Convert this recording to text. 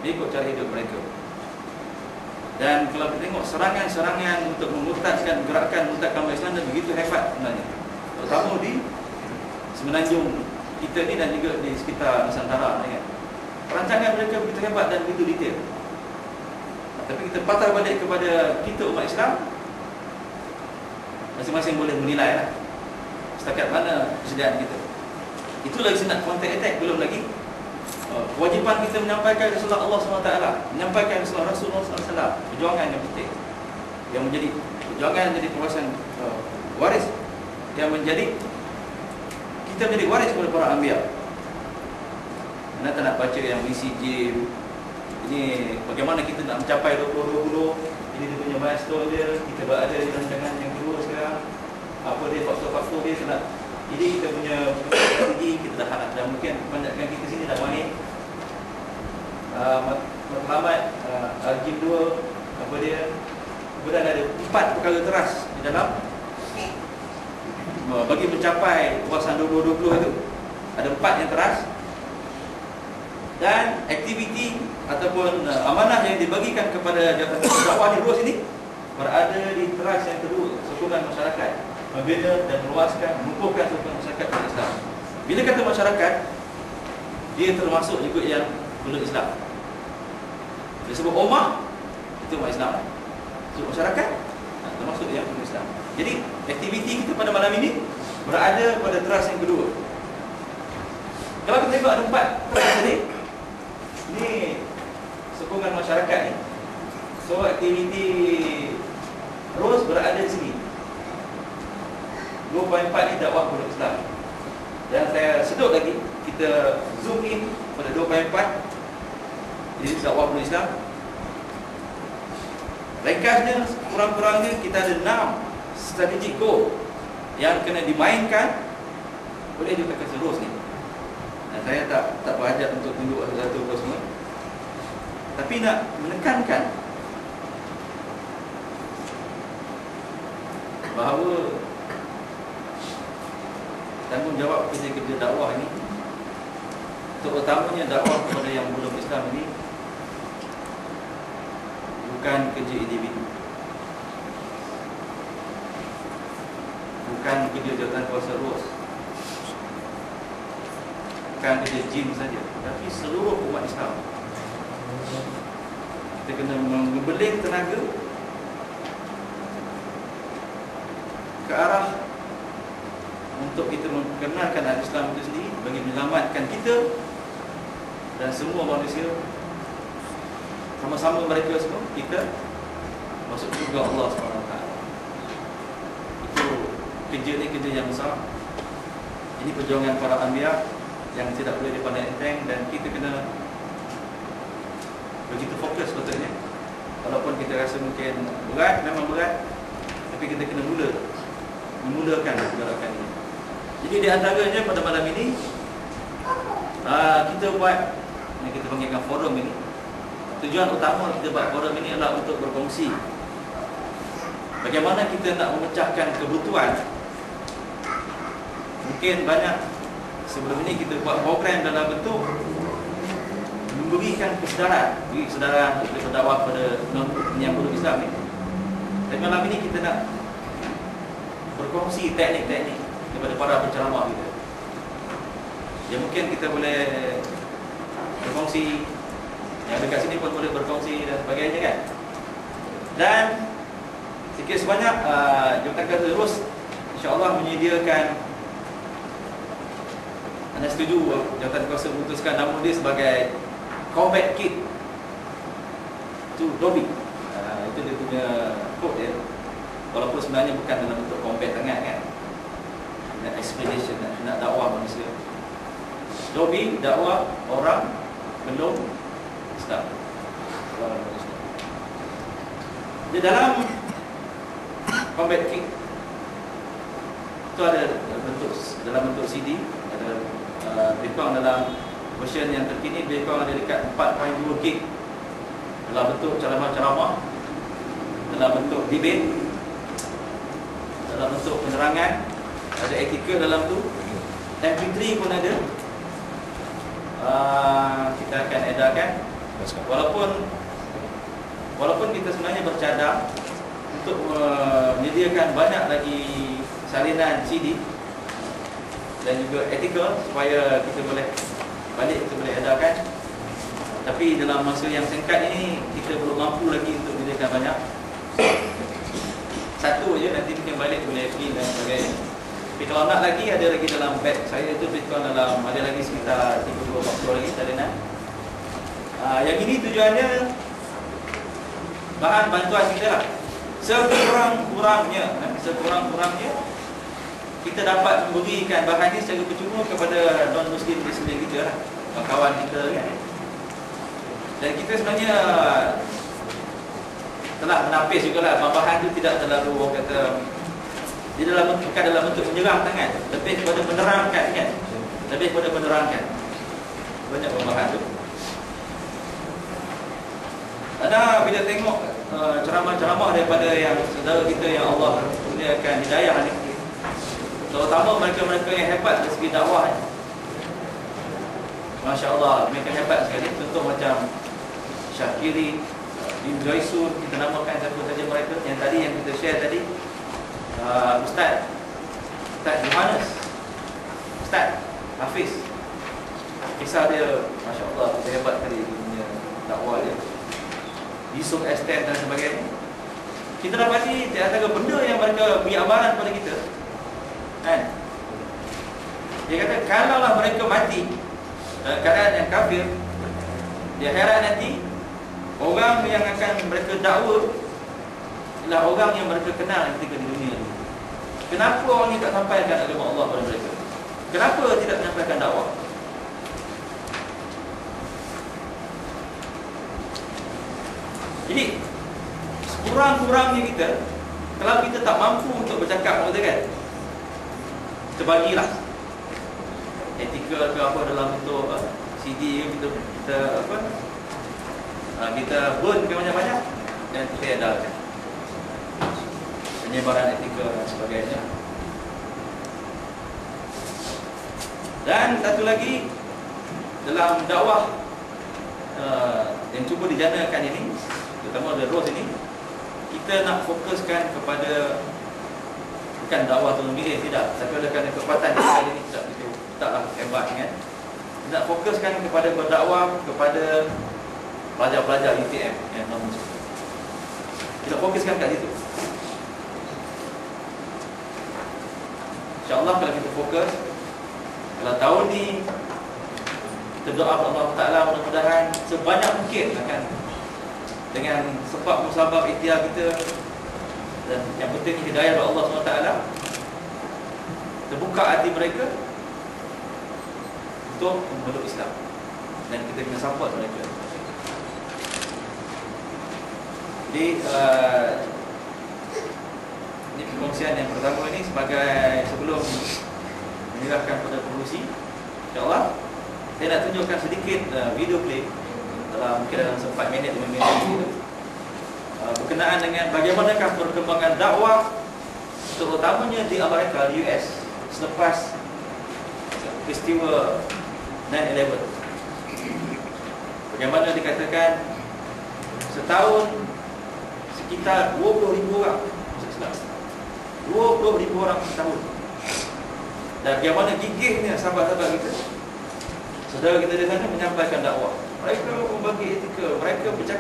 ikut cara hidup mereka. Dan kalau kita tengok serangan-serangan untuk memurtadkan gerakan murtadkan umat Islam dan begitu hebat sebenarnya, terutama di semenanjung kita ni dan juga di sekitar Nusantara ni kan. Perancangan mereka begitu hebat dan begitu detail. Tapi kita patah balik kepada kita umat Islam, masing-masing boleh menilai lah setakat mana kesediaan kita. Itu lagi senang counter attack, belum lagi kewajipan kita menyampaikan Rasulullah Allah SWT, menyampaikan Rasulullah SAW, perjuangan yang penting, yang menjadi perjuangan yang menjadi perwakilan waris, yang menjadi kita menjadi waris kepada para anbiya. Anda tak nak baca yang misi Jim ini, bagaimana kita nak mencapai 2020, ini dia punya milestone dia, kita berada di rancangan yang kedua sekarang, apa dia faktor-faktor dia nak. Jadi kita punya strategi kita dah harap, dan mungkin kebanyakan kita sini dah main matlamat Al-Jim 2, apa dia, kemudian ada 4 perkara teras di dalam bagi mencapai kawasan 2020 itu. Ada 4 yang teras, dan aktiviti ataupun amanah yang dibagikan kepada jabatan dakwah di luar sini berada di teras yang kedua, sokongan masyarakat, membina dan meluaskan, menumpuhkan sokongan masyarakat kepada Islam. Bila kata masyarakat, dia termasuk juga yang belum Islam. Dia sebut ummah, itu umat Islam. Sebut masyarakat, termasuk yang belum Islam. Jadi aktiviti kita pada malam ini berada pada teras yang kedua. Kalau kita tengok ada 4 teras tadi, ini sokongan masyarakat ni. So aktiviti terus berada di sini. 2.4 ni dakwah kepada Islam. Dan saya sedut lagi, kita zoom in pada 2.4. Jadi dakwah kepada Islam. Ringkasnya, kurang-kurangnya kita ada 6 strategic goal yang kena dimainkan oleh jabatan terus ni. Dan saya tak berhajat untuk tunjuk satu-satu apa semua, tapi nak menekankan bahawa tanggungjawab kerja-kerja dakwah ini, terutamanya dakwah kepada yang belum Islam ini, bukan kerja individu, bukan kerja jabatan kuasa ruas, bukan kerja jim saja, tapi seluruh umat Islam. Kita kena membeling tenaga ke arah untuk kita memperkenalkan Islam itu sendiri, bagi menyelamatkan kita dan semua manusia, sama-sama mereka semua, kita masuk surga Allah SWT. Itu kerja ni kerja yang besar. Ini perjuangan para anbiya yang tidak boleh dipandang enteng, dan kita kena begitu fokus sepatutnya. Walaupun kita rasa mungkin berat, memang berat, tapi kita kena memulakan gerakan ini. Jadi di antaranya pada malam ini kita buat yang kita panggilkan forum ini. Tujuan utama kita buat forum ini adalah untuk berkongsi bagaimana kita nak memecahkan kebutuhan. Mungkin banyak sebelum ini kita buat program dalam bentuk memberikan kesedaran, untuk berdakwah pada yang belum Islam ini. Dan malam ini kita nak berkongsi teknik-teknik daripada para penceramah kita. Ya, mungkin kita boleh berkongsi, yang dekat sini pun boleh berkongsi dan sebagainya kan. Dan sikit sebanyak Jabatan Kuasa terus insya-Allah menyediakan, anda setuju Jabatan Kuasa memutuskan nama dia sebagai Combat Kit itu Dobi. Itu dia punya kod dia, walaupun sebenarnya bukan dalam bentuk combat sangat kan, nak explanation, nak dakwah manusia. Dobi, dakwah orang belum Islam. Di dalam Combat Kit itu ada dalam bentuk CD, ada lebih kurang dalam version yang terkini lebih kurang ada dekat 4.2 gig, dalam bentuk ceramah-ceramah, dalam bentuk debate, dalam bentuk penerangan, ada etika dalam tu, MP3 pun ada. Kita akan edarkan Walaupun kita sebenarnya bercadang untuk menyediakan banyak lagi salinan CD dan juga ethical supaya kita boleh balik, kita boleh edarkan, tapi dalam masa yang singkat ini kita belum mampu lagi untuk menyediakan banyak. Satu je nanti mungkin balik boleh pergi dan sebagainya. Tapi kalau nak lagi, ada lagi dalam beg saya tu lebih kurang dalam, ada lagi sekitar 30-40 lagi salinan. Yang ini tujuannya bahan bantuan kita lah. Sekurang-kurangnya kita dapat memberikan bahan ini secara percuma kepada non-Muslim di sekeliling kita lah, kawan kita kan. Dan kita sebenarnya telah menapis juga lah, bahan itu tidak terlalu orang kata dia bukan dalam bentuk menyerang tangan, lebih kepada menerangkan kan, lebih kepada menerangkan banyak bahan tu. Ada bila tengok ceramah-ceramah daripada yang saudara kita yang Allah kurniakan hidayah ni, terutama mereka-mereka yang hebat dari segi dakwah ni, Masya Allah, mereka hebat sekali. Contoh macam Syakiri, Ibn Jaisun, kita namakan siapa saja mereka. Yang tadi yang kita share tadi, Ustaz Johannes, Ustaz Hafiz, kisah dia Masya Allah, kita hebat sekali punya dakwah dia. Yusuf Estem dan sebagainya. Kita dapati di antara benda yang mereka beri amaran kepada kita kan? Dia kata kalaulah mereka mati dalam keadaan yang kafir, di akhirat nanti orang yang akan mereka dakwa ialah orang yang mereka kenal ketika di dunia ini. Kenapa orang ini tak sampaikan agama Allah kepada mereka? Kenapa tidak menyampaikan dakwah? Jadi sekurang-kurangnya kita, kalau kita tak mampu untuk bercakap, kan, kita bagilah etika ke apa dalam bentuk CD, kita burn ke banyak-banyak dan kita edarkan penyebaran etika dan sebagainya. Dan satu lagi, dalam dakwah yang cuba dijanakan ini, terutama The Rose ini, kita nak fokuskan kepada bukan dakwah tu milih, tidak, tapi oleh kerana kekuatan kita ini tidaklah hebat kan. Kita nak fokuskan kepada berdakwah kepada pelajar-pelajar UTM yang non-Muslim. Kita fokuskan kat situ. InsyaAllah kalau kita fokus, kalau tahun ni kita doa kepada Allah Ta'ala, mudah-mudahan sebanyak mungkin akan dengan sebab musabab ikhtiar kita, dan yang penting hidayah dari Allah SWT, terbuka hati mereka untuk memeluk Islam, dan kita kena support mereka. Jadi ini perkongsian yang pertama ini sebagai sebelum menyerahkan pada pengurusi. InsyaAllah saya nak tunjukkan sedikit video clip mungkin dalam 4 minit 5 minit gitu, berkenaan dengan bagaimanakah perkembangan dakwah terutamanya di Amerika, di US selepas peristiwa 9/11. Bagaimana dikatakan setahun sekitar 20,000 orang masuk Islam, 20,000 orang setahun. Dan bagaimana gigihnya sahabat-sahabat kita, saudara kita di sana menyampaikan dakwah. Mereka membagi etika, mereka bercakap